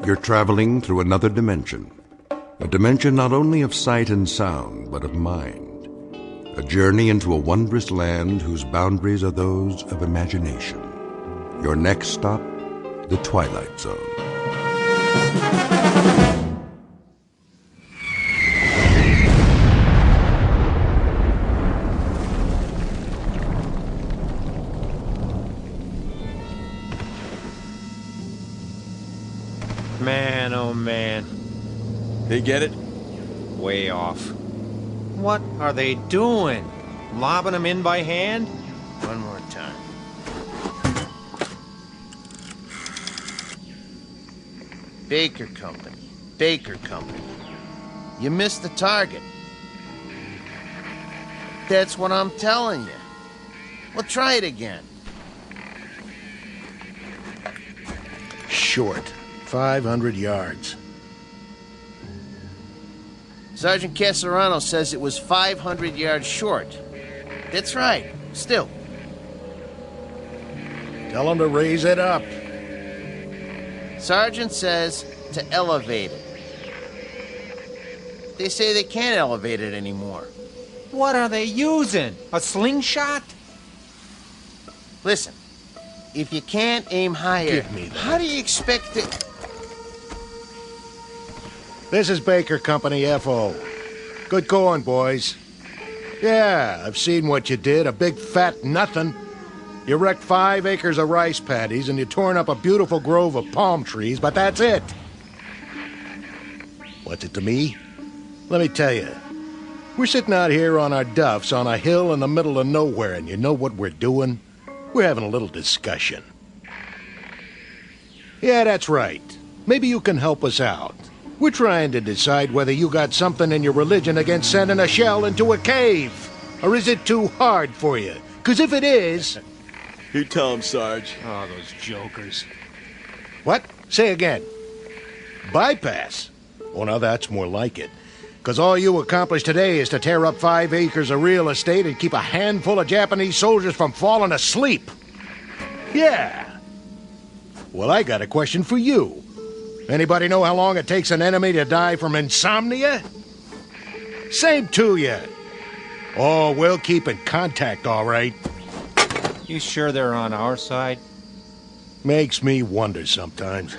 You're traveling through another dimension. A dimension not only of sight and sound, but of mind. A journey into a wondrous land whose boundaries are those of imagination. Your next stop, the Twilight Zone. Man, oh man. They get it? Way off. What are they doing? Lobbing them in by hand? One more time. Baker Company. Baker Company. You missed the target. That's what I'm telling you. Well, try it again. Short. 500 yards. Sergeant Casarano says it was 500 yards short. That's right. Still. Tell him to raise it up. Sergeant says to elevate it. They say they can't elevate it anymore. What are they using? A slingshot? Listen, if you can't aim higher, Give me that. how do you expect it? This is Baker Company, F.O. Good going, boys. Yeah, I've seen what you did, a big fat nothing. You wrecked 5 acres of rice paddies and you torn up a beautiful grove of palm trees, but that's it. What's it to me? Let me tell you. We're sitting out here on our duffs on a hill in the middle of nowhere, and you know what we're doing? We're having a little discussion. Yeah, that's right. Maybe you can help us out. We're trying to decide whether you got something in your religion against sending a shell into a cave. Or is it too hard for you? 'Cause if it is... You tell him, Sarge. Oh, those jokers. What? Say again. Bypass? Oh, now that's more like it. 'Cause all you accomplished today is to tear up 5 acres of real estate and keep a handful of Japanese soldiers from falling asleep. Yeah. Well, I got a question for you. Anybody know how long it takes an enemy to die from insomnia? Same to you. Oh, we'll keep in contact, all right. You sure they're on our side? Makes me wonder sometimes.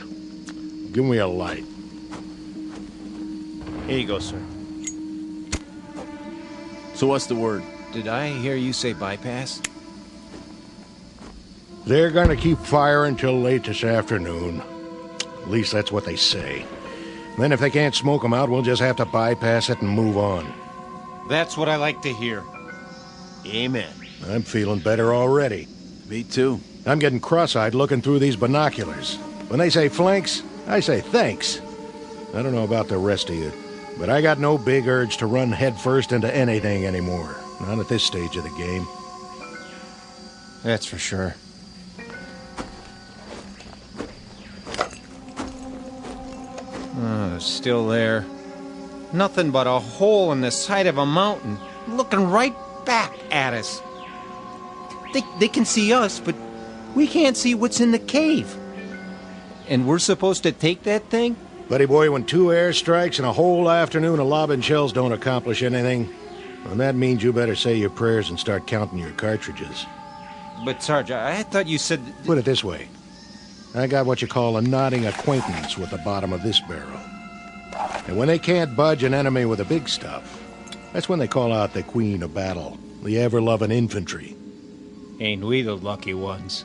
Give me a light. Here you go, sir. So what's the word? Did I hear you say bypass? They're gonna keep firing till late this afternoon. At least that's what they say. Then if they can't smoke them out, we'll just have to bypass it and move on. That's what I like to hear. Amen. I'm feeling better already. Me too. I'm getting cross-eyed looking through these binoculars. When they say flanks, I say thanks. I don't know about the rest of you, but I got no big urge to run headfirst into anything anymore. Not at this stage of the game. That's for sure. Still there. Nothing but a hole in the side of a mountain, looking right back at us. They can see us, but we can't see what's in the cave. And we're supposed to take that thing? Buddy boy, when 2 airstrikes and a whole afternoon of lobbing shells don't accomplish anything, well, that means you better say your prayers and start counting your cartridges. But, Sarge, I thought you said... Put it this way. I got what you call a nodding acquaintance with the bottom of this barrel. And when they can't budge an enemy with the big stuff, that's when they call out the queen of battle, the ever-loving infantry. Ain't we the lucky ones?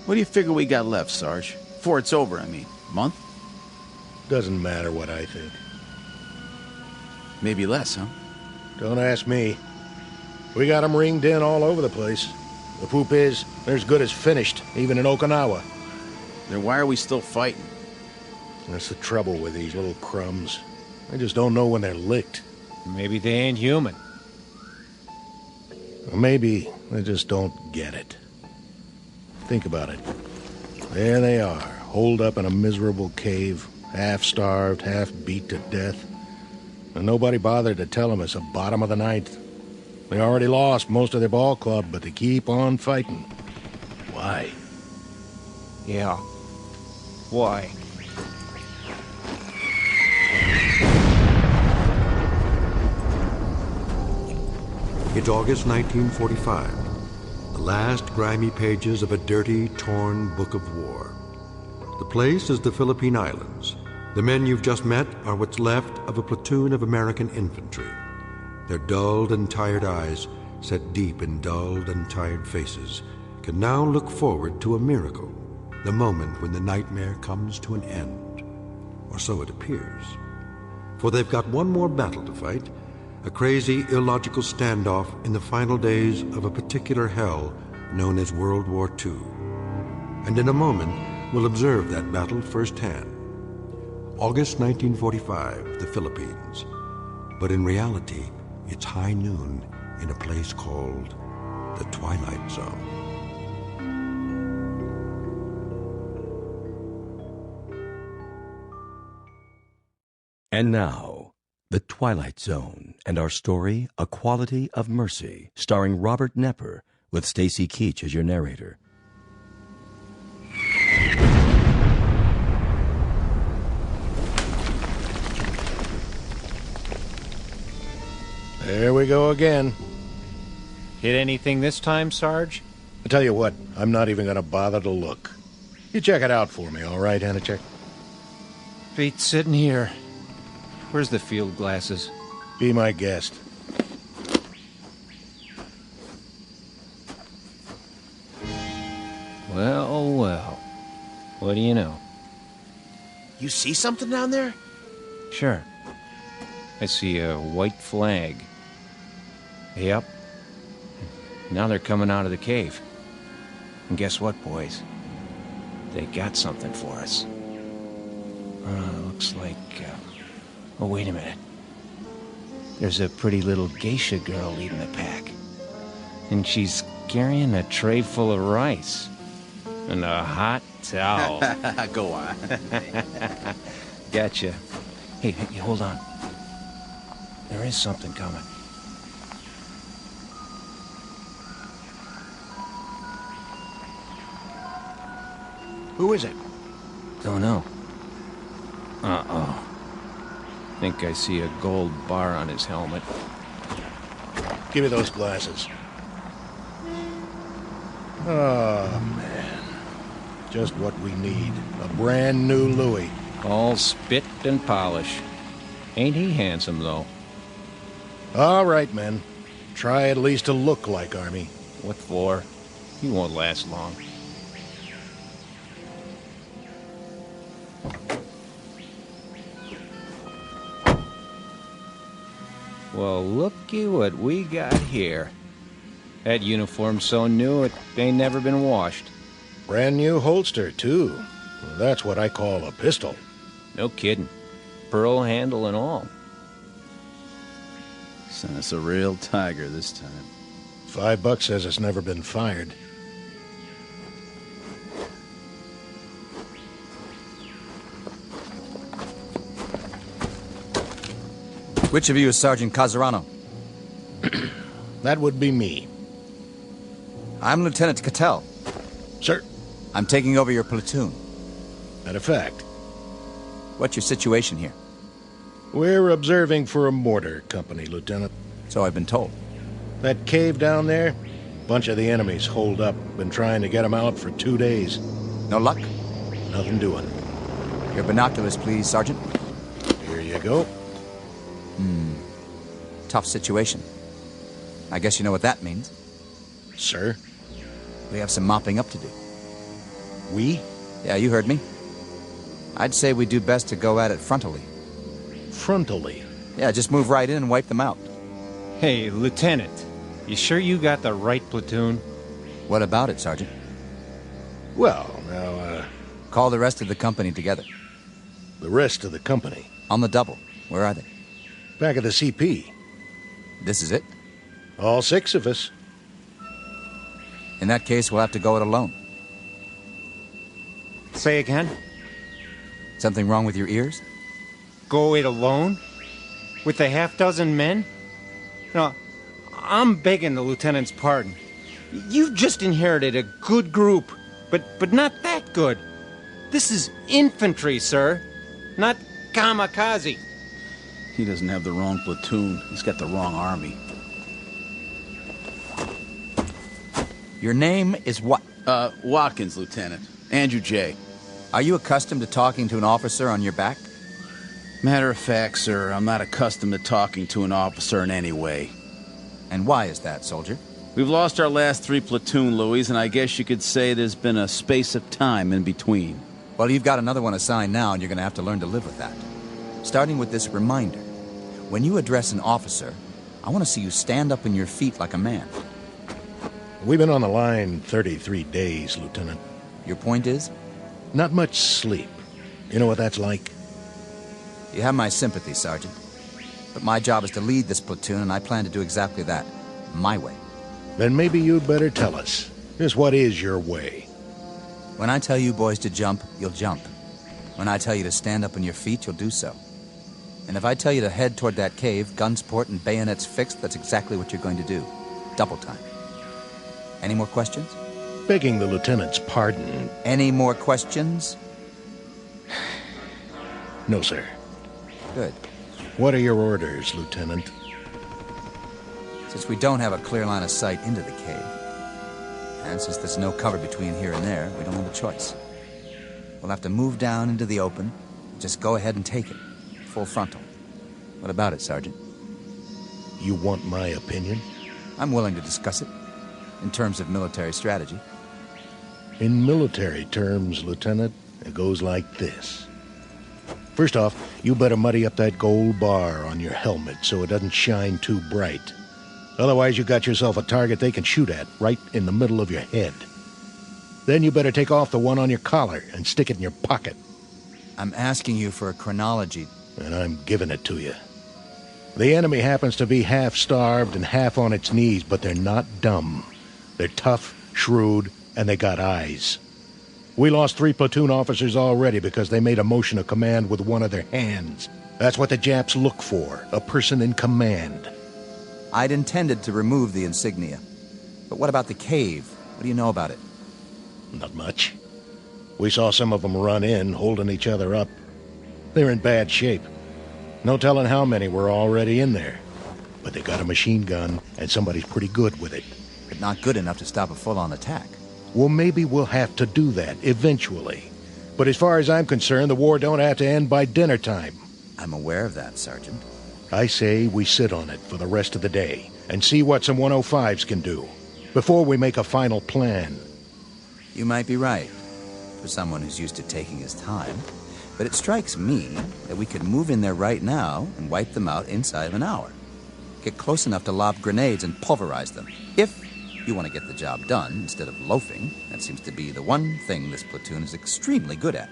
What do you figure we got left, Sarge? Before it's over, I mean. Month? Doesn't matter what I think. Maybe less, huh? Don't ask me. We got 'em ringed in all over the place. The poop is, they're as good as finished, even in Okinawa. Then why are we still fighting? That's the trouble with these little crumbs. I just don't know when they're licked. Maybe they ain't human. Or maybe they just don't get it. Think about it. There they are, holed up in a miserable cave, half-starved, half-beat to death. And nobody bothered to tell them it's the bottom of the ninth. They already lost most of their ball club, but they keep on fighting. Why? Yeah. Why? It's August 1945, the last grimy pages of a dirty, torn book of war. The place is the Philippine Islands. The men you've just met are what's left of a platoon of American infantry. Their dulled and tired eyes, set deep in dulled and tired faces, can now look forward to a miracle, the moment when the nightmare comes to an end. Or so it appears. For they've got one more battle to fight, a crazy, illogical standoff in the final days of a particular hell known as World War II. And in a moment, we'll observe that battle firsthand. August 1945, the Philippines. But in reality, it's high noon in a place called the Twilight Zone. And now, The Twilight Zone, and our story, A Quality of Mercy, starring Robert Nepper, with Stacy Keach as your narrator. There we go again. Hit anything this time, Sarge? I tell you what, I'm not even going to bother to look. You check it out for me, all right, Hanichek? Feet sitting here. Where's the field glasses? Be my guest. Well, well. What do you know? You see something down there? Sure. I see a white flag. Yep. Now they're coming out of the cave. And guess what, boys? They got something for us. Looks like... Oh, wait a minute. There's a pretty little geisha girl leading the pack. And she's carrying a tray full of rice. And a hot towel. Go on. Gotcha. Hey, hold on. There is something coming. Who is it? Don't know. Uh-oh. Think I see a gold bar on his helmet. Give me those glasses. Oh, man. Just what we need. A brand new Louis. All spit and polish. Ain't he handsome, though? All right, men. Try at least to look like Army. What for? He won't last long. Well, looky what we got here. That uniform's so new it ain't never been washed. Brand new holster, too. Well, that's what I call a pistol. No kidding. Pearl handle and all. Son, it's a real tiger this time. $5 says it's never been fired. Which of you is Sergeant Casarano? That would be me. I'm Lieutenant Cattell. Sir, I'm taking over your platoon. matter of fact, What's your situation here? we're observing for a mortar company, Lieutenant. So I've been told. That cave down there, bunch of the enemies holed up. Been trying to get them out for 2 days. No luck? Nothing doing. Your binoculars, please, Sergeant. Here you go. Tough situation. I guess you know what that means. Sir, We have some mopping up to do. we? Yeah, you heard me. I'd say we do best to go at it frontally. Frontally. Yeah, just move right in and wipe them out. Hey, Lieutenant, you sure you got the right platoon? What about it, Sergeant? Well, now, Call the rest of the company together. the rest of the company. On the double. Where are they? Back at the CP. This is it? All 6 of us. In that case, we'll have to go it alone. Say again? Something wrong with your ears? Go it alone? With a half-dozen men? No, I'm begging the lieutenant's pardon. You've just inherited a good group, but not that good. This is infantry, sir, not kamikaze. He doesn't have the wrong platoon. He's got the wrong army. Your name is what? Watkins, Lieutenant. Andrew J. Are you accustomed to talking to an officer on your back? Matter of fact, sir, I'm not accustomed to talking to an officer in any way. And why is that, soldier? We've lost our last 3 platoon, Louis, and I guess you could say there's been a space of time in between. Well, you've got another one assigned now, and you're going to have to learn to live with that. Starting with this reminder. When you address an officer, I want to see you stand up on your feet like a man. We've been on the line 33 days, Lieutenant. Your point is? Not much sleep. You know what that's like? You have my sympathy, Sergeant. But my job is to lead this platoon, and I plan to do exactly that. My way. Then maybe you'd better tell us. Just what is your way? When I tell you boys to jump, you'll jump. When I tell you to stand up on your feet, you'll do so. And if I tell you to head toward that cave, guns port and bayonets fixed, that's exactly what you're going to do. Double time. Any more questions? Begging the lieutenant's pardon. Any more questions? No, sir. Good. What are your orders, Lieutenant? Since we don't have a clear line of sight into the cave, and since there's no cover between here and there, we don't have a choice. We'll have to move down into the open. Just go ahead and take it. Full frontal. What about it, Sergeant? You want my opinion? I'm willing to discuss it. In terms of military strategy. In military terms, Lieutenant, it goes like this. First off, you better muddy up that gold bar on your helmet so it doesn't shine too bright. Otherwise, you got yourself a target they can shoot at right in the middle of your head. Then you better take off the one on your collar and stick it in your pocket. I'm asking you for a chronology. And I'm giving it to you. The enemy happens to be half starved and half on its knees, but they're not dumb. They're tough, shrewd, and they got eyes. We lost 3 platoon officers already because they made a motion of command with one of their hands. That's what the Japs look for, a person in command. I'd intended to remove the insignia. But what about the cave? What do you know about it? Not much. We saw some of them run in, holding each other up. They're in bad shape. No telling how many were already in there. But they got a machine gun, and somebody's pretty good with it. But not good enough to stop a full-on attack. Well, maybe we'll have to do that, eventually. But as far as I'm concerned, the war don't have to end by dinner time. I'm aware of that, Sergeant. I say we sit on it for the rest of the day, and see what some 105s can do, before we make a final plan. You might be right, for someone who's used to taking his time. But it strikes me that we could move in there right now and wipe them out inside of an hour. Get close enough to lob grenades and pulverize them. If you want to get the job done instead of loafing, that seems to be the one thing this platoon is extremely good at.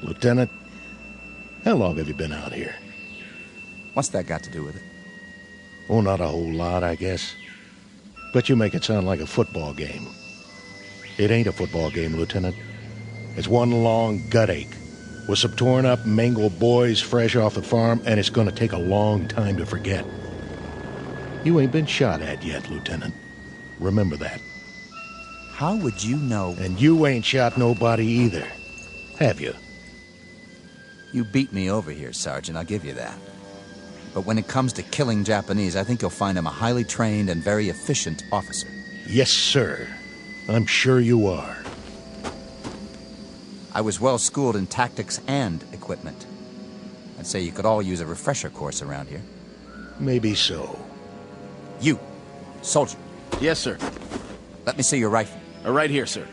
Lieutenant, how long have you been out here? What's that got to do with it? Oh, not a whole lot, I guess. But you make it sound like a football game. It ain't a football game, Lieutenant. It's one long gut ache with some torn up, mangled boys fresh off the farm, and it's gonna take a long time to forget. You ain't been shot at yet, Lieutenant. Remember that. How would you know? And you ain't shot nobody either, have you? You beat me over here, Sergeant, I'll give you that. But when it comes to killing Japanese, I think you'll find him a highly trained and very efficient officer. Yes, sir. I'm sure you are. I was well schooled in tactics and equipment. I'd say you could all use a refresher course around here. Maybe so. You, soldier. Yes, sir. Let me see your rifle. Right here, sir.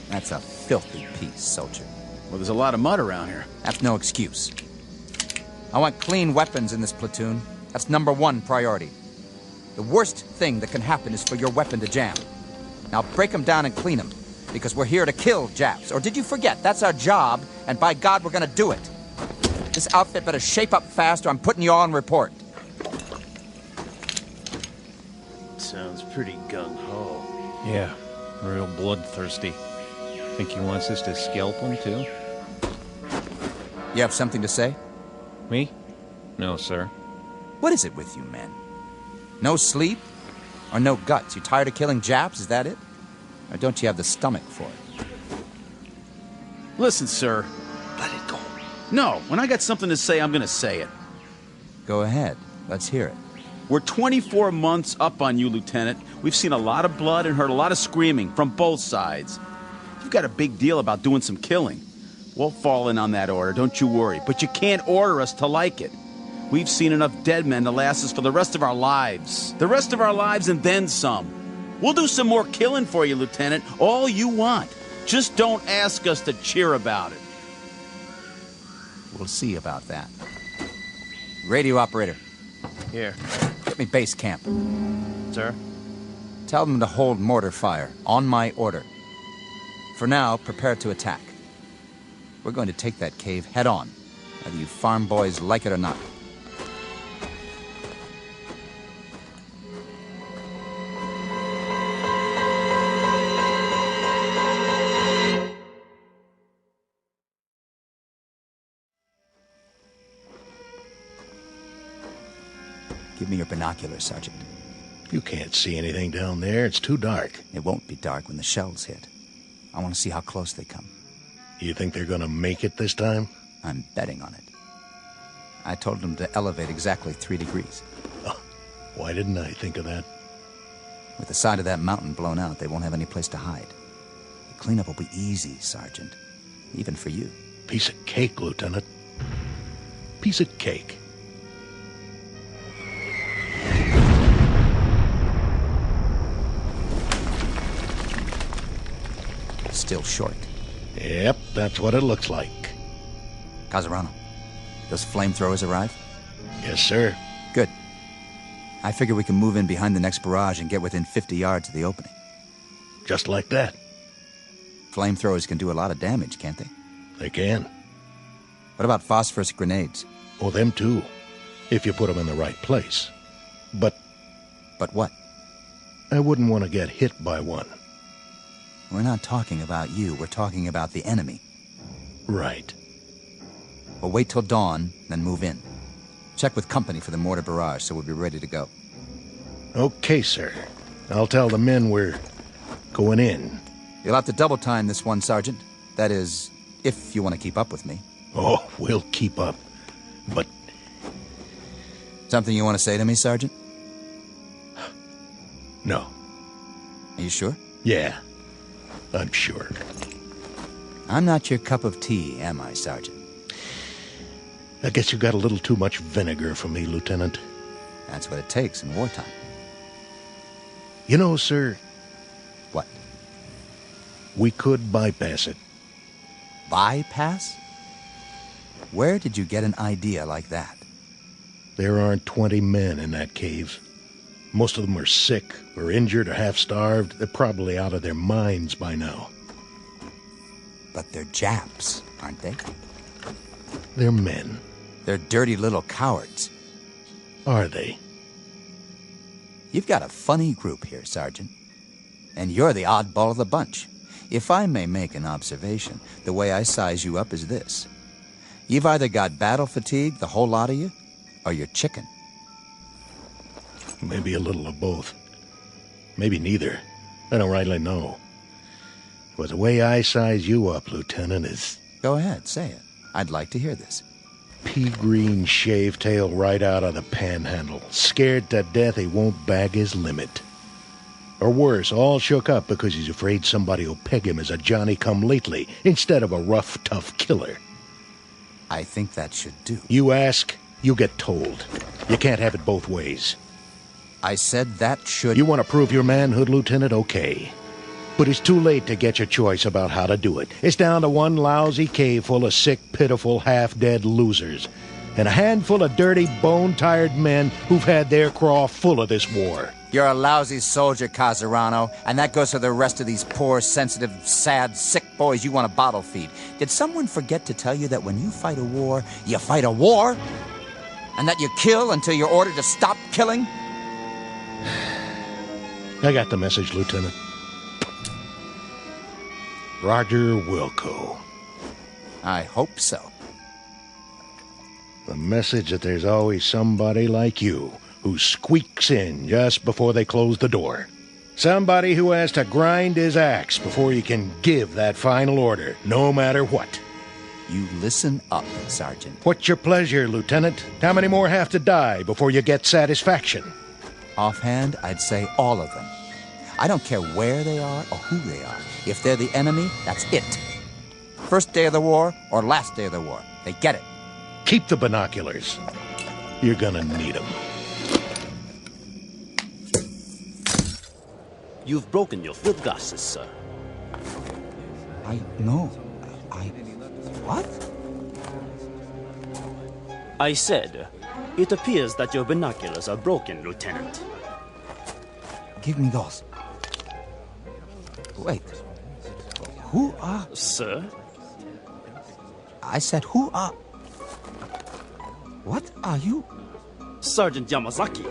That's a filthy piece, soldier. Well, there's a lot of mud around here. That's no excuse. I want clean weapons in this platoon. That's #1 priority. The worst thing that can happen is for your weapon to jam. Now break them down and clean them, because we're here to kill Japs. Or did you forget? That's our job, and by God, we're gonna do it. This outfit better shape up fast, or I'm putting you all on report. Sounds pretty gung-ho. Yeah, real bloodthirsty. Think he wants us to scalp him, too? You have something to say? Me? No, sir. What is it with you, men? No sleep? Or no guts? You tired of killing Japs, is that it? Or don't you have the stomach for it? Listen, sir. Let it go. No, when I got something to say, I'm gonna say it. Go ahead. Let's hear it. We're 24 months up on you, Lieutenant. We've seen a lot of blood and heard a lot of screaming from both sides. You've got a big deal about doing some killing. We'll fall in on that order, don't you worry. But you can't order us to like it. We've seen enough dead men to last us for the rest of our lives. The rest of our lives and then some. We'll do some more killing for you, Lieutenant. All you want. Just don't ask us to cheer about it. We'll see about that. Radio operator. Here. Get me base camp. Sir? Tell them to hold mortar fire, on my order. For now, prepare to attack. We're going to take that cave head on, whether you farm boys like it or not. Give me your binoculars, Sergeant. You can't see anything down there. It's too dark. It won't be dark when the shells hit. I want to see how close they come. You think they're gonna make it this time? I'm betting on it. I told them to elevate exactly 3 degrees. Oh, why didn't I think of that? With the side of that mountain blown out, they won't have any place to hide. The cleanup will be easy, Sergeant. Even for you. Piece of cake, Lieutenant. Piece of cake. Still short. Yep, that's what it looks like. Caviezel, those flamethrowers arrive? Yes, sir. Good. I figure we can move in behind the next barrage and get within 50 yards of the opening. Just like that. Flamethrowers can do a lot of damage, can't they? They can. What about phosphorus grenades? Oh, them too. If you put them in the right place. But But what? I wouldn't want to get hit by one. We're not talking about you. We're talking about the enemy. Right. We'll wait till dawn, then move in. Check with company for the mortar barrage so we'll be ready to go. Okay, sir. I'll tell the men we're going in. You'll have to double time this one, Sergeant. That is, if you want to keep up with me. Oh, we'll keep up. But Something you want to say to me, Sergeant? no. Are you sure? Yeah, I'm sure. I'm not your cup of tea, am I, Sergeant? I guess you got a little too much vinegar for me, Lieutenant. That's what it takes in wartime. You know, sir, What? we could bypass it. Bypass? Where did you get an idea like that? There aren't 20 men in that cave. Most of them are sick or injured or half-starved. They're probably out of their minds by now. But they're Japs, aren't they? They're men. They're dirty little cowards. Are they? You've got a funny group here, Sergeant. And you're the oddball of the bunch. If I may make an observation, the way I size you up is this. You've either got battle fatigue, the whole lot of you, or you're chicken. Maybe a little of both. Maybe neither. I don't rightly know. But the way I size you up, Lieutenant, is Go ahead, say it. I'd like to hear this. pea-green shave tail right out of the panhandle. Scared to death he won't bag his limit. Or worse, all shook up because he's afraid somebody will peg him as a Johnny-come-lately instead of a rough, tough killer. I think that should do. You ask, you get told. You can't have it both ways. I said that should... You want to prove your manhood, Lieutenant? Okay. But it's too late to get your choice about how to do it. It's down to one lousy cave full of sick, pitiful, half-dead losers. And a handful of dirty, bone-tired men who've had their craw full of this war. You're a lousy soldier, Caviezel, and that goes for the rest of these poor, sensitive, sad, sick boys you want to bottle feed. Did someone forget to tell you that when you fight a war, you fight a war? And that you kill until you're ordered to stop killing? I got the message, Lieutenant. Roger Wilco. I hope so. The message that there's always somebody like you who squeaks in just before they close the door. Somebody who has to grind his axe before he can give that final order, no matter what. You listen up, Sergeant. What's your pleasure, Lieutenant? How many more have to die before you get satisfaction? Offhand, I'd say all of them. I don't care where they are or who they are. If they're the enemy, that's it. First day of the war or last day of the war. They get it. Keep the binoculars. You're gonna need them. You've broken your field glasses, sir. What? I said, it appears that your binoculars are broken, Lieutenant. Give me those. Wait. Who are... Sir? I said, who are... What are you? Sergeant Yamazaki.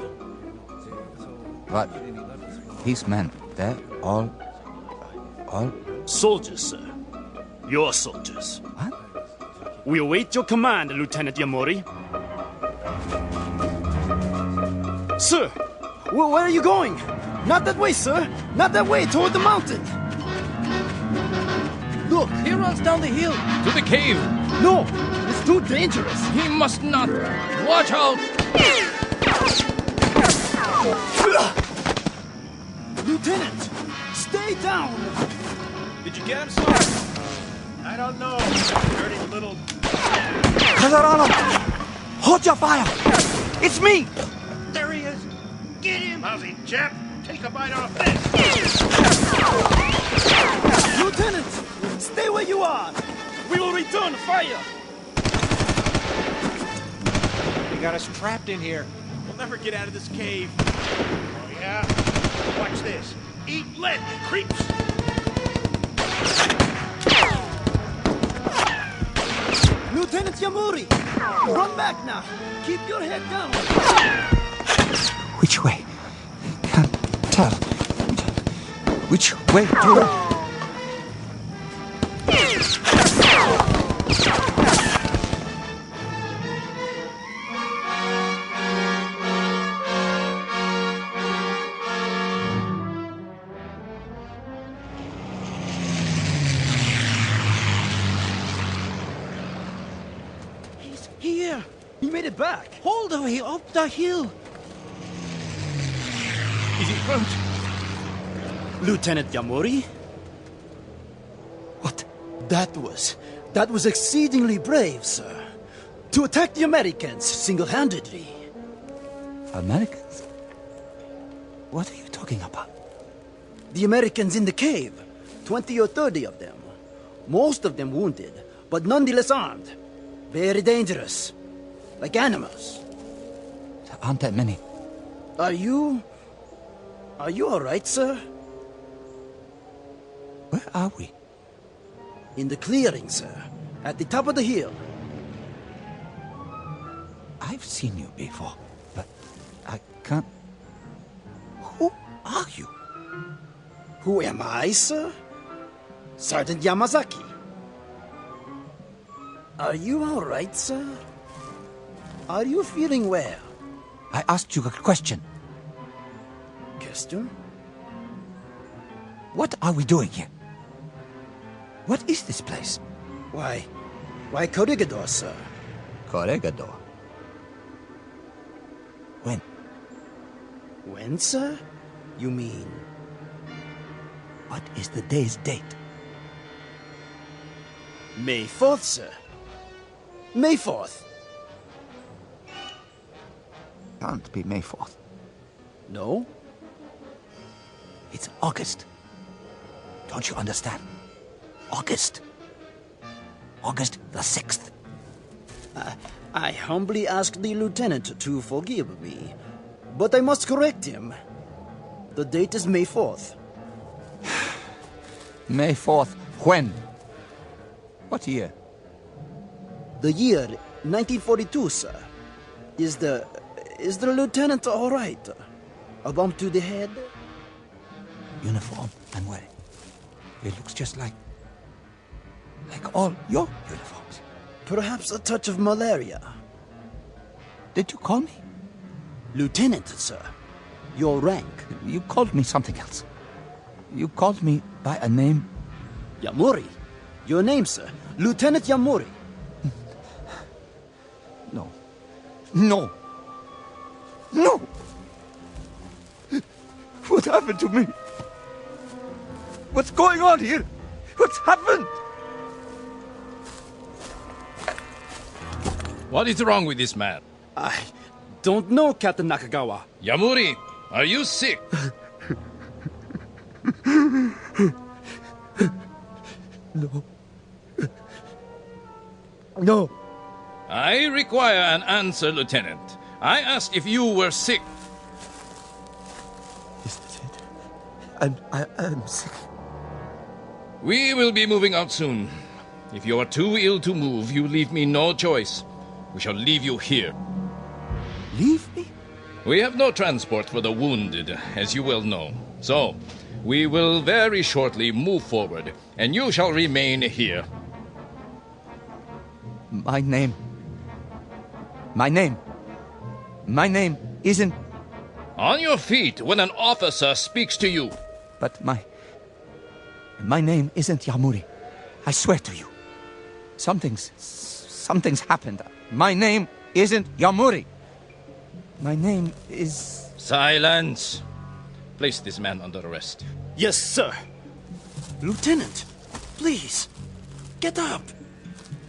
But these men, they're all... Soldiers, sir. Your soldiers. What? We await your command, Lieutenant Yamori. Sir, where are you going? Not that way, sir. Not that way, toward the mountain. Look, He runs down the hill to the cave. no, it's too dangerous. He must not. Watch out! Lieutenant, stay down. Did you get him, sir? I don't know. Dirty little... Casarano! Hold your fire! It's me! There he is. Get him! Lousy chap. Take a bite off this. Lieutenant, stay where you are. We will return fire. You got us trapped in here. We'll never get out of this cave. Oh, yeah? Watch this. Eat lead, creeps. Lieutenant Yamori, run back now. Keep your head down. Which way? Can't tell. Which way to... He's here. He made it back. All the way up the hill. Is he hurt? Lieutenant Yamori? What? That was exceedingly brave, sir. To attack the Americans single-handedly. Americans? What are you talking about? The Americans in the cave. 20 or 30 of them. Most of them wounded, but nonetheless armed. Very dangerous. Like animals. There aren't that many. Are you all right, sir? Where are we? In the clearing, sir. At the top of the hill. I've seen you before, but I can't... Who are you? Who am I, sir? Sergeant Yamazaki. Are you all right, sir? Are you feeling well? I asked you a question. Question? What are we doing here? What is this place? Why, Corregidor, sir. Corregidor. When? When, sir? You mean? What is the day's date? May 4th, sir. May 4th. Can't be May 4th. No? It's August. Don't you understand? August. August the 6th. I humbly ask the lieutenant to forgive me, but I must correct him. The date is May 4th. May 4th. When? What year? The year 1942, sir. Is the lieutenant all right? A bump to the head? Uniform I'm wearing. It looks just like all your uniforms. Perhaps a touch of malaria. Did you call me? Lieutenant, sir. Your rank. You called me something else. You called me by a name. Yamori. Your name, sir. Lieutenant Yamori. No. No. No! What happened to me? What's going on here? What's happened? What is wrong with this man? I don't know, Captain Nakagawa. Yamuri, are you sick? No. No. I require an answer, Lieutenant. I asked if you were sick. Yes, Lieutenant. I'm sick. We will be moving out soon. If you are too ill to move, you leave me no choice. We shall leave you here. Leave me? We have no transport for the wounded, as you well know. So, we will very shortly move forward, and you shall remain here. My name isn't... On your feet when an officer speaks to you. But my name isn't Yamuri. I swear to you. Something's happened. My name isn't Yamuri. My name is... Silence. Place this man under arrest. Yes, sir. Lieutenant, please, get up.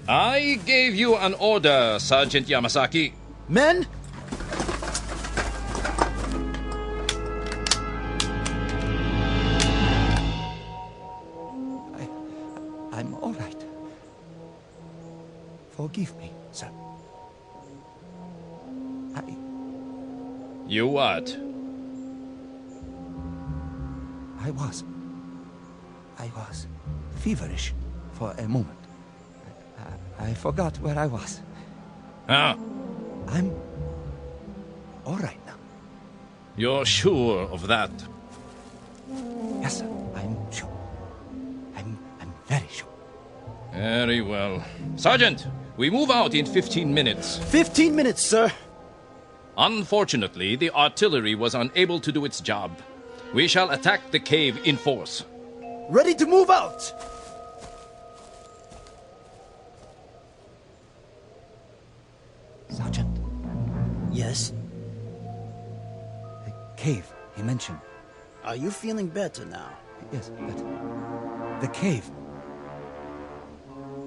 I gave you an order, Sergeant Yamasaki. Men! I'm all right. Forgive me, sir. You what? I was feverish for a moment. I forgot where I was. Huh? I'm all right now. You're sure of that? Yes, sir. I'm sure. I'm very sure. Very well. Sergeant, we move out in 15 minutes. 15 minutes, sir. Unfortunately, the artillery was unable to do its job. We shall attack the cave in force. Ready to move out! Sergeant. Yes? The cave he mentioned. Are you feeling better now? Yes, but the cave.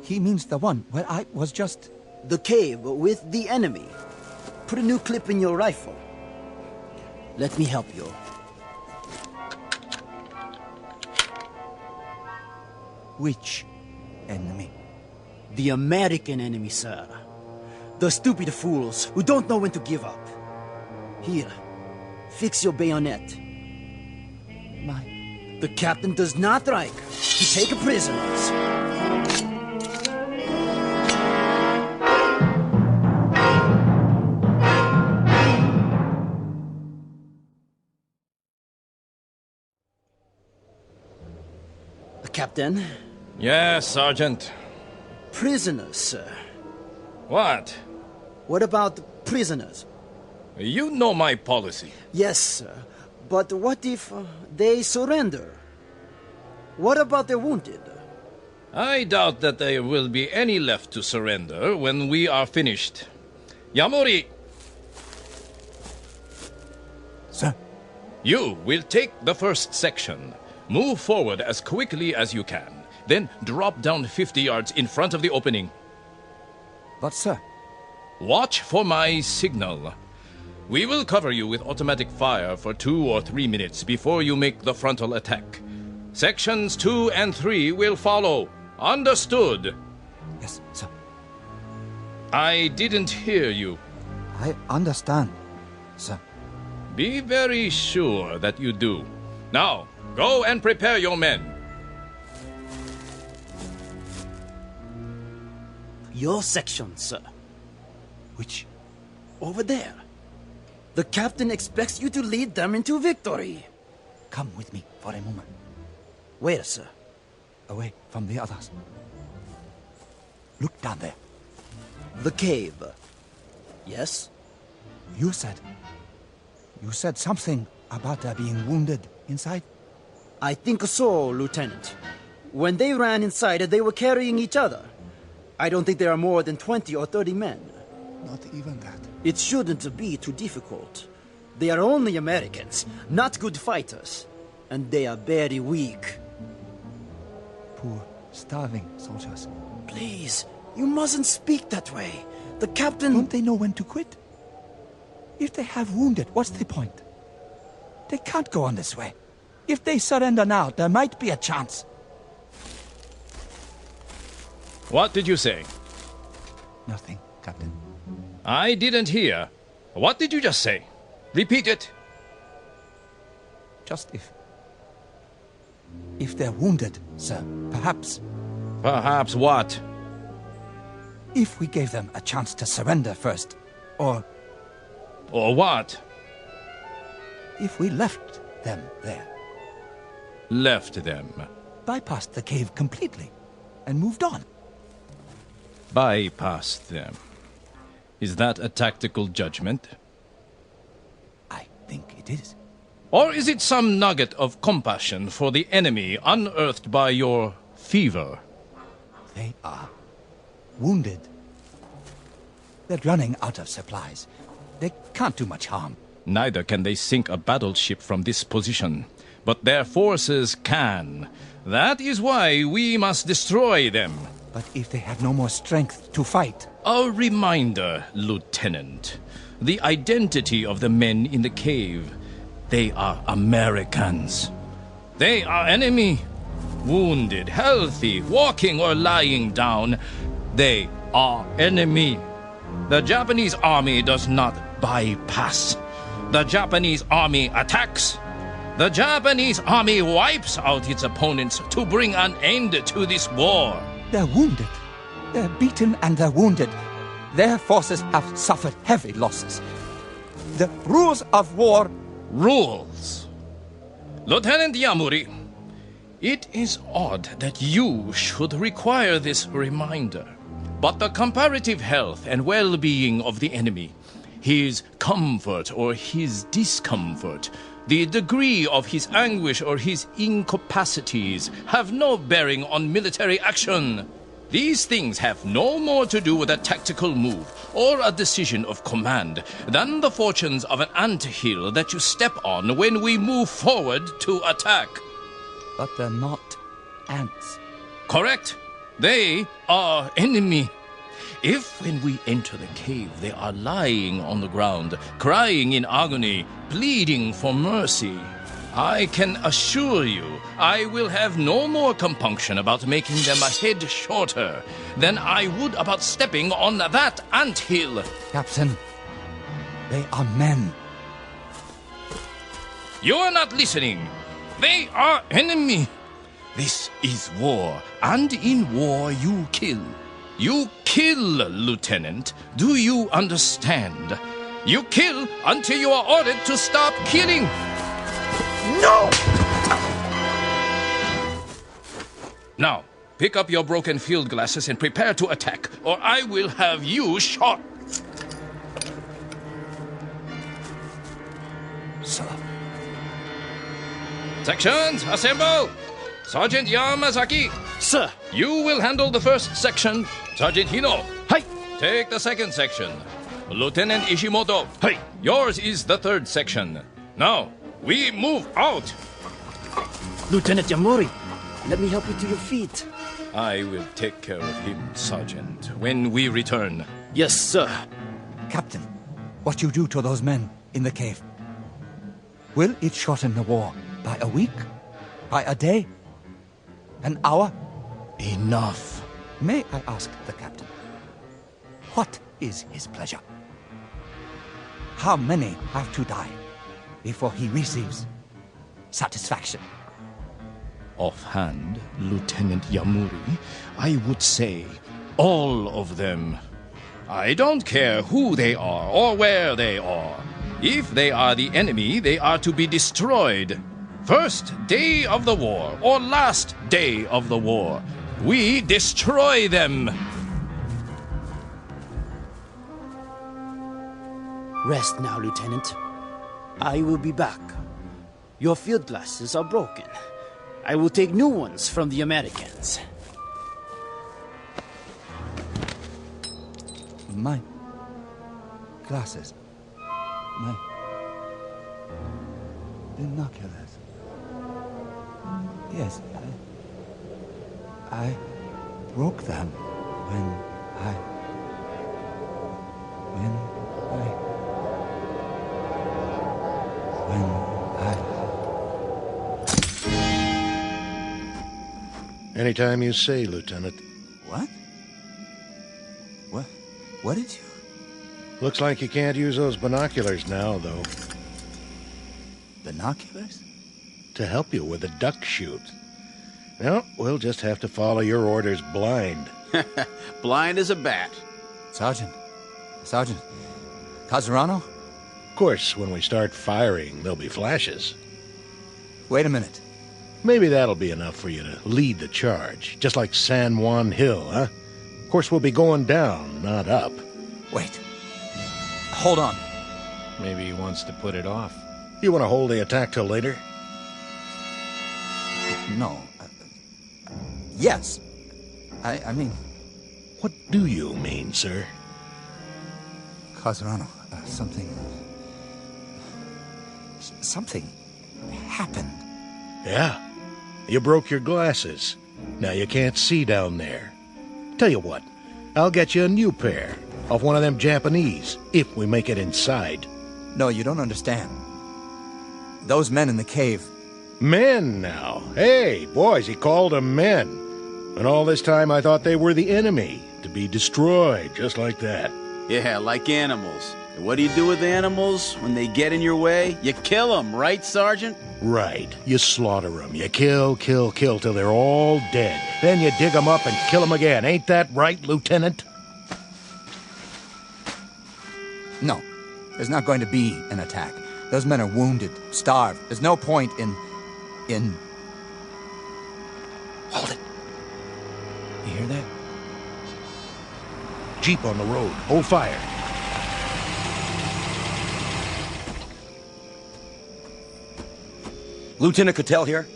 He means the one where I was just... The cave with the enemy. Put a new clip in your rifle. Let me help you. Which enemy? The American enemy, sir. The stupid fools who don't know when to give up. Here, fix your bayonet. The captain does not like to take prisoners. Captain? Yes, Sergeant. Prisoners, sir. What? What about prisoners? You know my policy. Yes, sir. But what if they surrender? What about the wounded? I doubt that there will be any left to surrender when we are finished. Yamuri! Sir? You will take the first section. Move forward as quickly as you can. Then drop down 50 yards in front of the opening. But, sir... Watch for my signal. We will cover you with automatic fire for 2 or 3 minutes before you make the frontal attack. Sections 2 and 3 will follow. Understood? Yes, sir. I didn't hear you. I understand, sir. Be very sure that you do. Now, go and prepare your men. Your section, sir. Which? Over there. The captain expects you to lead them into victory. Come with me for a moment. Where, sir? Away from the others. Look down there. The cave. Yes? You said something about being wounded inside? I think so, Lieutenant. When they ran inside, they were carrying each other. I don't think there are more than 20 or 30 men. Not even that. It shouldn't be too difficult. They are only Americans, not good fighters. And they are very weak. Poor, starving soldiers. Please, you mustn't speak that way. The captain... Don't they know when to quit? If they have wounded, what's the point? They can't go on this way. If they surrender now, there might be a chance. What did you say? Nothing, Captain. I didn't hear. What did you just say? Repeat it. Just if... If they're wounded, sir, perhaps. Perhaps what? If we gave them a chance to surrender first, or... Or what? If we left them there. Left them. Bypassed the cave completely, and moved on. Bypassed them. Is that a tactical judgment? I think it is. Or is it some nugget of compassion for the enemy unearthed by your fever? They are wounded. They're running out of supplies. They can't do much harm. Neither can they sink a battleship from this position. But their forces can. That is why we must destroy them. But if they have no more strength to fight... A reminder, Lieutenant. The identity of the men in the cave. They are Americans. They are enemy. Wounded, healthy, walking or lying down. They are enemy. The Japanese army does not bypass. The Japanese army attacks. The Japanese army wipes out its opponents to bring an end to this war. They're wounded. They're beaten and they're wounded. Their forces have suffered heavy losses. The rules of war... Rules? Lieutenant Yamuri, it is odd that you should require this reminder. But the comparative health and well-being of the enemy, his comfort or his discomfort, the degree of his anguish or his incapacities have no bearing on military action. These things have no more to do with a tactical move or a decision of command than the fortunes of an anthill that you step on when we move forward to attack. But they're not ants. Correct. They are enemy. If when we enter the cave they are lying on the ground, crying in agony, pleading for mercy, I can assure you I will have no more compunction about making them a head shorter than I would about stepping on that anthill. Captain, they are men. You are not listening. They are enemy. This is war, and in war you kill. You kill, Lieutenant. Do you understand? You kill until you are ordered to stop killing. No! Now, pick up your broken field glasses and prepare to attack, or I will have you shot. Sir. Sections, assemble! Sergeant Yamazaki. Sir. You will handle the first section. Sergeant Hino. Hi. Take the second section. Lieutenant Ishimoto. Hi. Yours is the third section. Now, we move out. Lieutenant Yamuri, let me help you to your feet. I will take care of him, Sergeant, when we return. Yes, sir. Captain, what you do to those men in the cave, will it shorten the war by a week? By a day? An hour? Enough. May I ask the captain, what is his pleasure? How many have to die before he receives satisfaction? Offhand, Lieutenant Yamuri, I would say all of them. I don't care who they are or where they are. If they are the enemy, they are to be destroyed. First day of the war or last day of the war, we destroy them. Rest now, Lieutenant. I will be back. Your field glasses are broken. I will take new ones from the Americans. My glasses. Binoculars. Yes, I broke them when I... Anytime you say, Lieutenant. What? What did you... Looks like you can't use those binoculars now, though. Binoculars? To help you with the duck shoot. No, we'll just have to follow your orders blind. Blind as a bat. Sergeant. Casarano? Of course, when we start firing, there'll be flashes. Wait a minute. Maybe that'll be enough for you to lead the charge, just like San Juan Hill, huh? Of course, we'll be going down, not up. Wait. Hold on. Maybe he wants to put it off. You want to hold the attack till later? No. Yes. I mean... What do you mean, sir? Casarano, something happened. Yeah. You broke your glasses. Now you can't see down there. Tell you what, I'll get you a new pair off one of them Japanese, if we make it inside. No, you don't understand. Those men in the cave... Men now. Hey, boys, he called them men. And all this time I thought they were the enemy, to be destroyed, just like that. Yeah, like animals. And what do you do with animals when they get in your way? You kill them, right, Sergeant? Right. You slaughter them. You kill till they're all dead. Then you dig them up and kill them again. Ain't that right, Lieutenant? No. There's not going to be an attack. Those men are wounded, starved. There's no point in... Hold it. You hear that? Jeep on the road. Hold fire. Lieutenant Cattell here?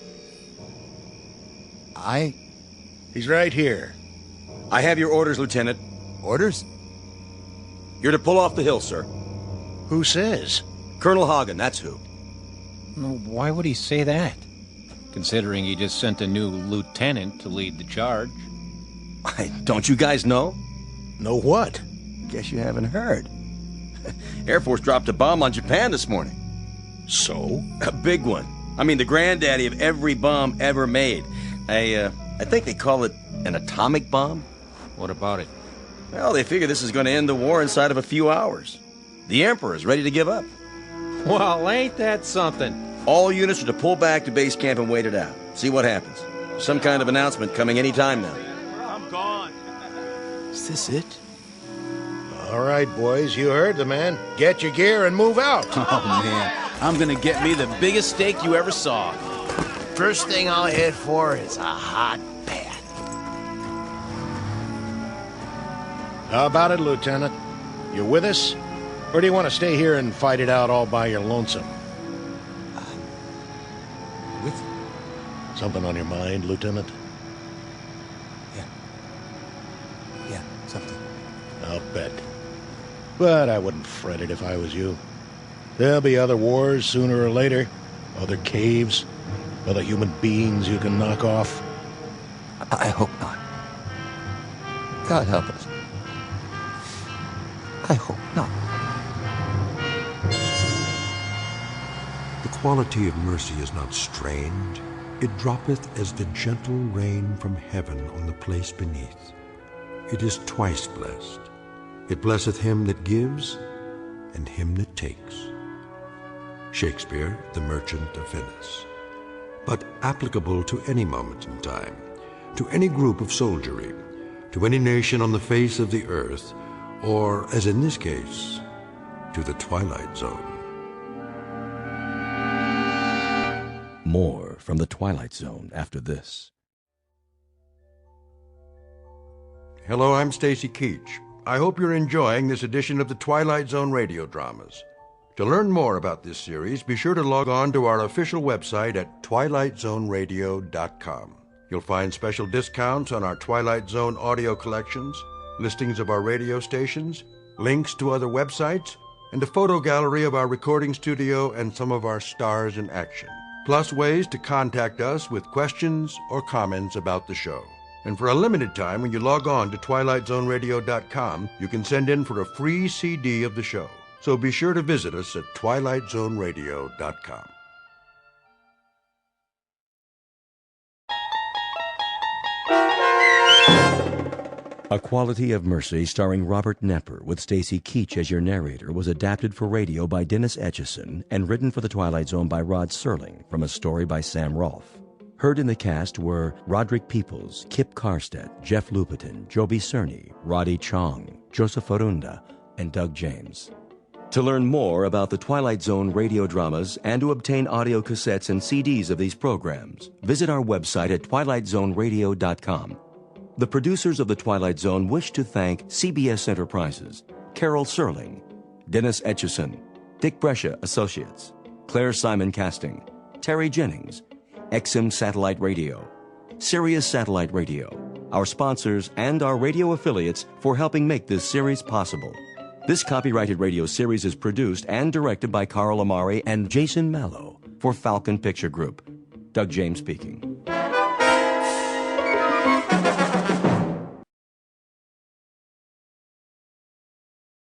He's right here. I have your orders, Lieutenant. Orders? You're to pull off the hill, sir. Who says? Colonel Hagen, that's who. No, why would he say that? Considering he just sent a new lieutenant to lead the charge. Don't you guys know? Know what? Guess you haven't heard. Air Force dropped a bomb on Japan this morning. So? A big one. I mean, the granddaddy of every bomb ever made. I think they call it an atomic bomb. What about it? Well, they figure this is going to end the war inside of a few hours. The Emperor's ready to give up. Well, ain't that something? All units are to pull back to base camp and wait it out. See what happens. Some kind of announcement coming any time now. I'm gone. Is this it? All right, boys, you heard the man. Get your gear and move out. Oh, man. I'm gonna get me the biggest steak you ever saw. First thing I'll head for is a hot bath. How about it, Lieutenant? You with us? Or do you want to stay here and fight it out all by your lonesome? With... Something on your mind, Lieutenant? Yeah, something. I'll bet. But I wouldn't fret it if I was you. There'll be other wars sooner or later. Other caves. Other human beings you can knock off. I hope not. God help us. I hope not. The quality of mercy is not strained. It droppeth as the gentle rain from heaven on the place beneath. It is twice blessed. It blesseth him that gives and him that takes. Shakespeare, The Merchant of Venice. But applicable to any moment in time, to any group of soldiery, to any nation on the face of the earth, or, as in this case, to the Twilight Zone. More from the Twilight Zone after this. Hello, I'm Stacy Keach. I hope you're enjoying this edition of the Twilight Zone radio dramas. To learn more about this series, be sure to log on to our official website at twilightzoneradio.com. You'll find special discounts on our Twilight Zone audio collections, listings of our radio stations, links to other websites, and a photo gallery of our recording studio and some of our stars in action, plus ways to contact us with questions or comments about the show. And for a limited time, when you log on to twilightzoneradio.com, you can send in for a free CD of the show. So be sure to visit us at twilightzoneradio.com. A Quality of Mercy, starring Robert Nepper, with Stacy Keach as your narrator, was adapted for radio by Dennis Etchison and written for The Twilight Zone by Rod Serling from a story by Sam Rolfe. Heard in the cast were Roderick Peoples, Kip Karstedt, Jeff Lupetin, Joby Cerny, Roddy Chong, Joseph Arunda, and Doug James. To learn more about the Twilight Zone radio dramas and to obtain audio cassettes and CDs of these programs, visit our website at twilightzoneradio.com. The producers of The Twilight Zone wish to thank CBS Enterprises, Carol Serling, Dennis Etchison, Dick Brescia Associates, Claire Simon Casting, Terry Jennings, XM Satellite Radio, Sirius Satellite Radio, our sponsors, and our radio affiliates for helping make this series possible. This copyrighted radio series is produced and directed by Carl Amari and Jason Mallow for Falcon Picture Group. Doug James speaking.